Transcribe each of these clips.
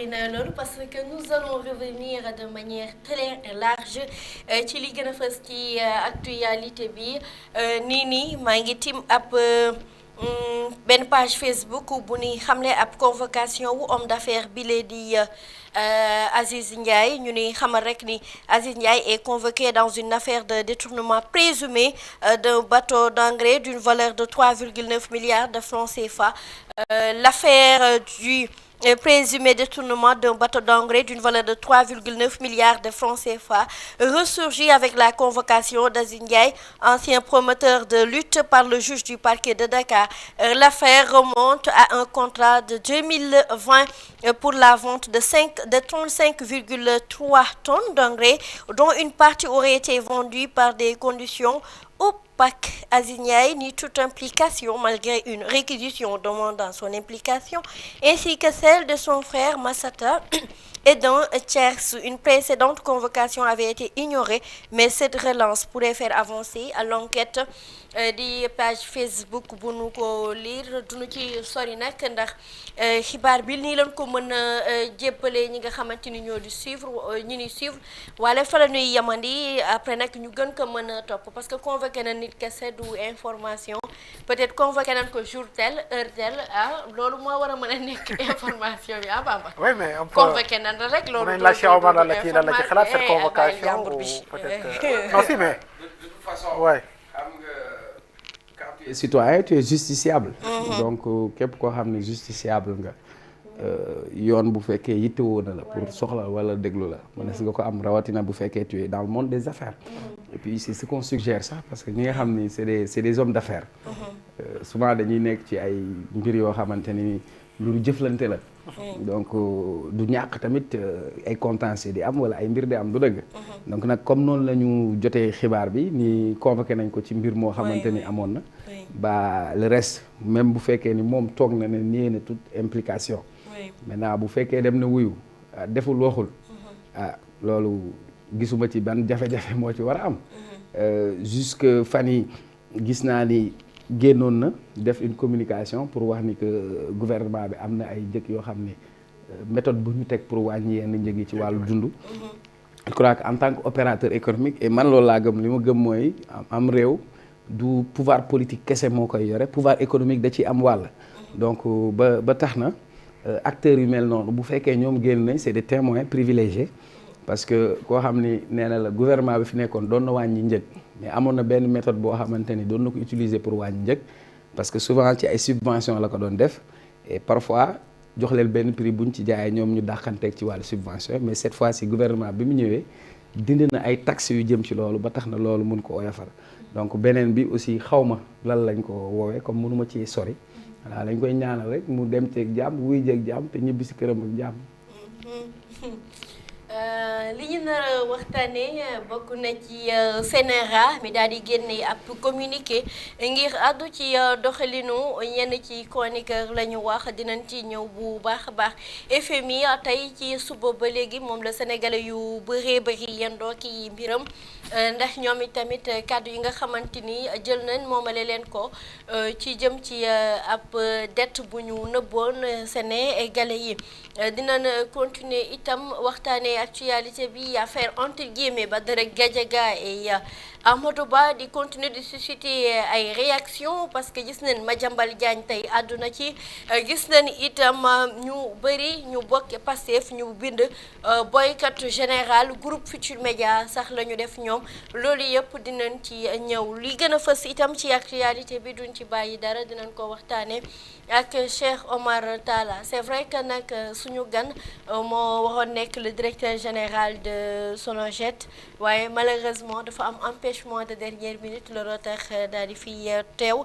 bëri na loolu parce que nous allons revenir de manière très large ci li gën a fës ci actualité bi nii maa ngi tim ab benn page Facebook bu ni xamle ab convocation wu homme d'affaires bi lee di Aziz Ndiaye ñu ni xamal rek ni Aziz Ndiaye est convoqué dans une affaire de détournement présumé d'un bateau d'engrais d'une valeur de 3,9 milliards de francs CFA. L'affaire du présumé détournement d'un bateau d'engrais d'une valeur de 3,9 milliards de francs CFA ressurgit avec la convocation d'Aziz Ndiaye, ancien promoteur de lutte par le juge du parquet de Dakar. L'affaire remonte à un contrat de 2020 pour la vente de 35,3 tonnes d'engrais, dont une partie aurait été vendue par des conditions opaques. Aziz Ndiaye nie toute implication malgré une réquisition demandant son implication, ainsi que celle de son frère Massata et d'un tiers. Une précédente convocation avait été ignorée, mais cette relance pourrait faire avancer à l'enquête. Di page Facebook bu nu ko lire duñu ci sori nag ndax xibaar bi nii lañ ko mën a jébbale ñi nga xamante ni ñoo di suivre ñi ni suivre wala fa la ñuy yemandi après nag ñu gën ko mën a topp parce que convoqué na nit kese du information peut-être convoqué nañ ko jour tel heure tel loolu moo war a mën a nekk information bi Bamba. Oui, mais on peut convoqué nañ la rek loolu. la ci Omar la ci xalaat cette convocation ou peut-être non si mais de toute façon. ouais. Tu es citoyen, tu es justiciable. Donc képp koo xam ne justiciable nga yoon bu fekkee yittewoo na la pour soxla wala déglu la mënees nga ko am rawatina bu fekkee tu es dans le monde des affaires. Et puis c'est ce qu'on suggère ça parce que ñi nga xam ni c'est des hommes d'affaires. Souvent dañuy nekk ci ay mbir yoo xamante ni lu jëflante la. Donc du ñàkk tamit ay contentieux di am wala ay mbir di am du dëgg. Donc nag comme noonu la ñu jotee xibaar bi ni convoqué nañ ko ci mbir moo xamante ni amoon na. Ba le reste même bu fekkee ni moom toog na ne nié na toute implication. Maintenant bu fekkee dem na wuyu deful waxul. Loolu gisuma ci ban jafe-jafe moo ci war a am. Jusque fan yi gis naa ni génnoon na def une communication pour wax ni que gouvernement bi am na ay njëg yoo xam ne méthode bu ñu teg pour wàññi yenn njëg yi ci wàllu dund. Je crois que en tant que opérateur économique et man loolu laa gëm li ma gëm mooy am réew du pouvoir politique kese moo koy yore pouvoir économique da ciy am wàll. Donc ba tax na acteurs yu mel noonu bu fekkee ñoom génn nañ c'est des témoins privilégiés parce que koo xam ni nee na la gouvernement bi fi nekkoon doon na wàññi njëg. Mais amoon na benn méthode boo xamante ni doon na ko utiliser pour wàññi njëg parce que souvent ci ay subventions la ko doon def et parfois jox leen benn prix buñ ci jaayee ñoom ñu dàqanteeg ci wàllu subvention mais cette fois-ci gouvernement bi mu ñëwee dindi na ay taxes yu jëm ci loolu ba tax na loolu mun ko oyofal donc beneen bi aussi xawma lan lañ ko woowee comme mënuma ci sori voilà lañ koy ñaanal rek mu dem ceeg jàmm wuy jeeg jàmm te ñibbi si këram ak jàmm. li ñu nar a waxtaanee bokk na ci CNRA mi daal di génne ab communiqué ngir àddu ci doxalinu ñenn ci chroniqueur la ñu wax dinañ ci ñëw bu baax a baax FMI tey ci suba ba léegi moom la sénégalais yu bëree bëri yendoo ki mbiram ndax ñoom itamit kàddu yi nga xamante ni jël nañ moomale leen ko ci jëm ci ab dette bu ñu nëbboon sénégalais yi dinañ continuer itam waxtaanee actualité bi affaire entre guillemets Badara Gadiaga et Amadou Ba di continuer de susciter ay réactions parce que gis nañ Madiambal Diagne tey àdduna ci gis nañ itam ñu bëri ñu bokk Pastef ñu bind boycott général groupe Futurs Médias sax la ñu def ñoom loolu yëpp dinañ ci ñëw li gën a fës itam ci actualité bi duñ ci bàyyi dara dinañ ko waxtaane ak Cheikh Omar Talla c'est vrai que nag suñu gan moo waxoon nekk le directeur général de Sonoget waaye malheureusement dafa am empêchement de dernière minute looloo tax daal di fi teew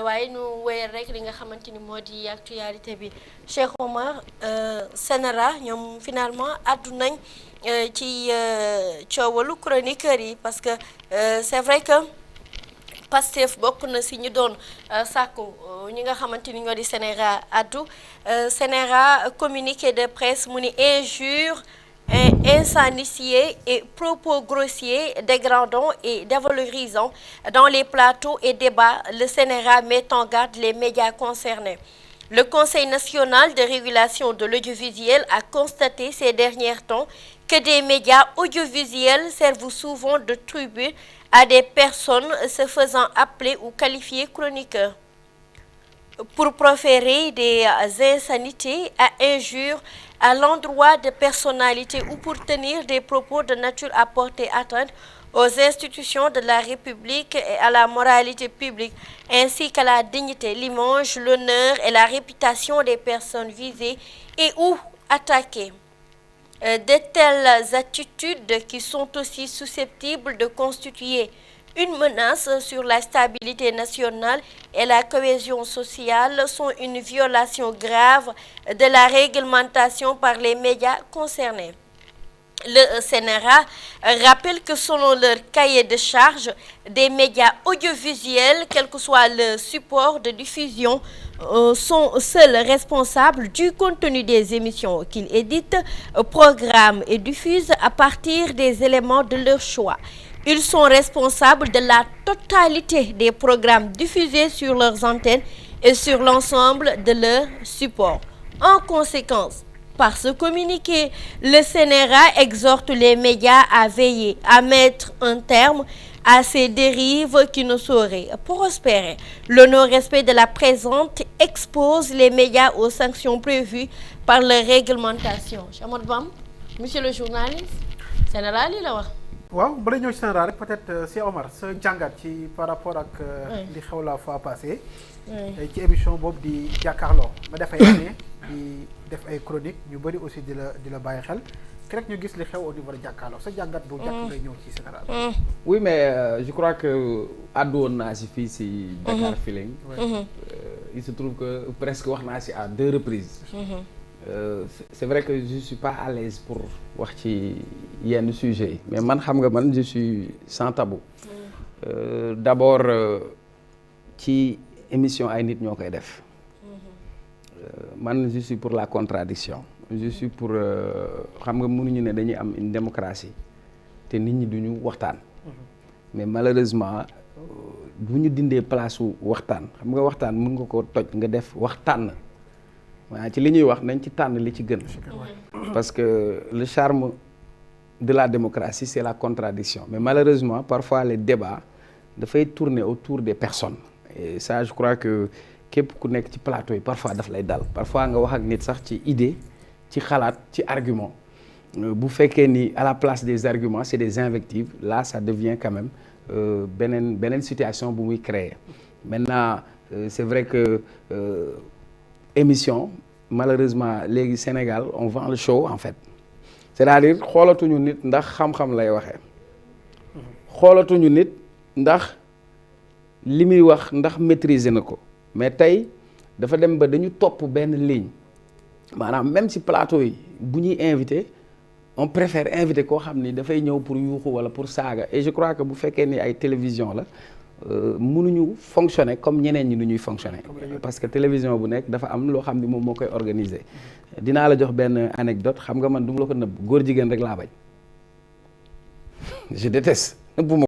waaye ñu wéyal rek li nga xamante ni moo di actualité bi Cheikh Omar CNRA ñoom finalement àddu nañ ci coowalu chroniqueurs yi parce que c'est vrai que Pastef bokk na si ñu doon sàkku ñi nga xamante ni ñoo di CNRA addu CNRA communiqué de presse mu ni injure insinués et propos grossiers, dégradants et dévalorisants dans les plateaux et débats. Le CNRA met en garde les médias concernés. Le Conseil national de régulation de l'audiovisuel a constaté ces derniers temps que des médias audiovisuels servent souvent de tribune à des personnes se faisant appeler ou qualifier chroniqueurs pour proférer des insanités à injures à l'endroit de personnalités ou pour tenir des propos de nature à porter atteinte aux institutions de la République et à la moralité publique, ainsi qu'à la dignité, l'image, l'honneur et la réputation des personnes visées et ou attaquées. De telles attitudes qui sont aussi susceptibles de constituer une menace sur la stabilité nationale et la cohésion sociale sont une violation grave de la réglementation par les médias concernés. Le CNRA rappelle que selon leur cahier de charge, des médias audiovisuels, quel que soit le support de diffusion, sont seuls responsables du contenu des émissions qu'ils éditent, programment et diffusent à partir des éléments de leur choix. Ils sont responsables de la totalité des programmes diffusés sur leurs antennes et sur l'ensemble de leurs supports. En conséquence, par ce communiqué, le CNRA exhorte les médias à veiller à mettre un terme à ces dérives qui ne sauraient prospérer. Le non-respect de la présente expose les médias aux sanctions prévues par la réglementation. Chamad Bam, monsieur le journaliste, CNRA lii la wax. waaw bala ñëw ci CNRA rek peut-être si Omar sa jàngat ci par rapport ak li xew la fois passée ci émission boobu di jàkkaarloo ma def ay année di def ay chronique ñu bëri aussi di la bàyyi xel rek ñu gis li xew au niveau de jàkkaarloo sa jàngat bu jàkk ngay ñëw ci CNRA. Oui mais je crois que àddu woon naa si fii si Dakar Feeling. Il se trouve que presque wax naa si à 2 reprises. C'est vrai que je suis pas à l'aise pour wax ci yenn sujets yi mais man xam nga man je suis sans tabou. D'abord ci émission ay nit ñoo koy def. Man je suis pour la contradiction je suis pour xam nga mënuñu ne dañuy am une démocratie te nit ñi duñu waxtaan. Mais malheureusement bu ñu dindee place su waxtaan xam nga waxtaan mën nga ko toj nga def waxtaan. waaw ci li ñuy wax nañ ci tànn li ci gën. Parce que le charme de la démocratie c'est la contradiction mais malheureusement parfois les débats dafay tourner autour des personnes et ça je crois que képp ku nekk ci plateau yi parfois daf lay dal parfois nga wax ak nit sax ci idée ci xalaat ci argument bu fekkee ni à la place des arguments c'est des invectives là ça devient quand même beneen situation bu muy créer maintenant c'est vrai que émission malheureusement léegi Sénégal on vend le show en fait c'est-à-dire xoolatuñu nit ndax xam-xam lay waxee xoolatuñu nit ndax li muy wax ndax maîtriser na ko mais tey dafa dem ba dañu topp benn ligne maanaam même ci plateau yi bu ñuy invité on préfère inviter koo xam ni dafay ñëw pour yuuxu walla pour saaga et je crois que bu fekkee ni ay télévision la mënuñu fonctionner comme ñeneen ñi nu ñuy fonctionner parce que télévision bu nekk dafa am loo xam ni moom moo koy organiser. Dinaa la jox benn anecdote xam nga man du ma la ko nëbb góor jigéen rek laa bañ je déteste nëbbu ma